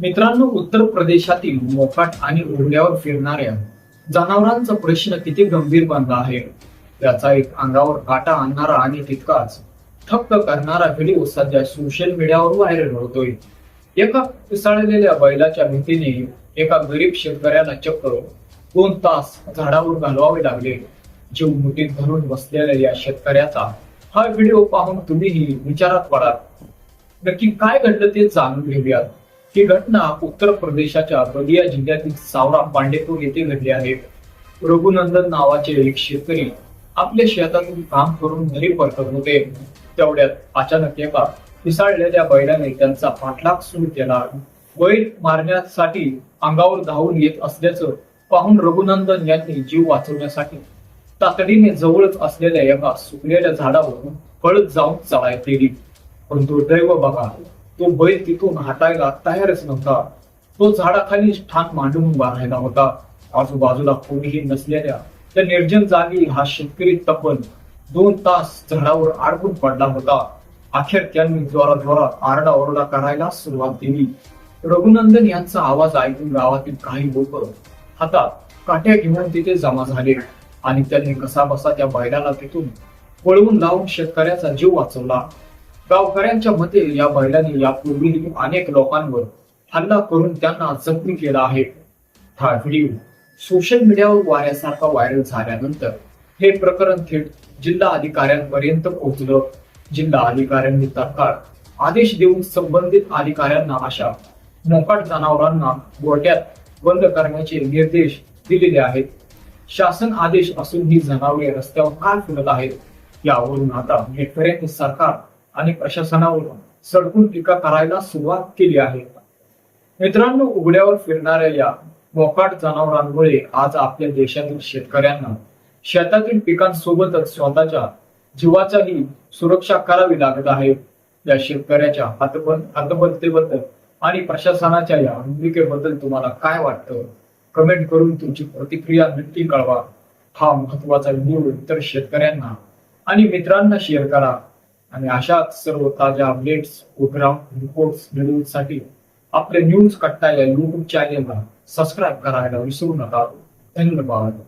मित्रांनो, उत्तर प्रदेशातील मोकाट आणि घोड्यावर फिरणाऱ्या जनावरांचा प्रश्न किती गंभीर बनला आहे याचा एक अंगावर काटा आणणारा आणि तितकाच थक्क करणारा व्हिडिओ सध्या सोशल मीडियावर व्हायरल होतोय. एका पिसाळलेल्या बैलाच्या भीतीने एका गरीब शेतकऱ्याला चक्क 2 तास झाडावर घालवावे लागले. जीव मुठीत धरून बसलेल्या या शेतकऱ्याचा हा व्हिडिओ पाहून तुम्हीही विचारात पडाल. नक्की काय घडलं ते जाणून घेऊयात. ही घटना उत्तर प्रदेशाच्या बलिया जिल्ह्यातील सावरा पांडेपूर येथे घडली आहे. रघुनंदन नावाचे एक शेतकरी आपल्या शेतातून काम करून घरी परतत होते. तेवढ्यात अचानक एका पिसाळलेल्या बैलाने त्यांचा पाठलाग सुरू केला. बैल मारण्यासाठी अंगावर धावून येत असल्याचं पाहून रघुनंदन यांनी जीव वाचवण्यासाठी तातडीने जवळच असलेल्या एका सुकलेल्या झाडावर पळत जाऊन चढाई केली. पण दुर्दैव बघा, तो बैल तिथून हटायला तयारच नव्हता. तो झाडाखाली ठाण मांडून उभा राहिला होता. आजूबाजूला कोणीही नसलेल्या त्या निर्जन जागी हा शेतकरी तब्बल 2 तास झाडावर अडकून पडला होता. अखेर त्यांनी जोरात आरडाओरडा करायला सुरुवात केली. रघुनंदन यांचा आवाज ऐकून गावातील काही लोक हातात काठ्या घेऊन तिथे जमा झाले आणि त्यांनी कसाबसा त्या बैलाला तिथून पळवून लावून शेतकऱ्याचा जीव वाचवला. गावकऱ्यांच्या मते या बैलाने यापूर्वी अनेक लोकांवर हल्ला करून त्यांना जखमी केला आहे. हा व्हिडिओ सोशल मीडियावर वाऱ्यासारखा व्हायरल झाल्यानंतर हे प्रकरण थेट जिल्हा अधिकाऱ्यांपर्यंत पोहोचलं. जिल्हा अधिकाऱ्यांनी तात्काळ आदेश देऊन संबंधित अधिकाऱ्यांना अशा मोकाट जनावरांना गोठ्यात बंद करण्याचे निर्देश दिलेले आहेत. शासन आदेश असून ही जनावरे रस्त्यावर का फिरत आहेत यावरून आता शेतकऱ्यांनी सरकार आणि प्रशासनावर सडकून टीका करायला सुरुवात केली आहे. मित्रांनो, उघड्यावर फिरणाऱ्या या मोकाट जनावरांमुळे आज आपल्या देशातील शेतकऱ्यांना शेतातील पिकांसोबतच स्वतःच्या जीवाचाही सुरक्षा करावी लागत आहे. या शेतकऱ्याच्या हतबलतेबद्दल आणि प्रशासनाच्या या भूमिकेबद्दल तुम्हाला काय वाटतं? कमेंट करून तुमची प्रतिक्रिया नक्की कळवा. हा महत्वाचा व्हिडिओ इतर शेतकऱ्यांना आणि मित्रांना शेअर करा आणि अशाच सर्व ताज्या अपडेट्स, ग्राउंड रिपोर्ट्स व्हिडिओसाठी आपल्या न्यूज कट्टा या YouTube चॅनेलला सबस्क्राईब करायला विसरू नका. धन्यवाद.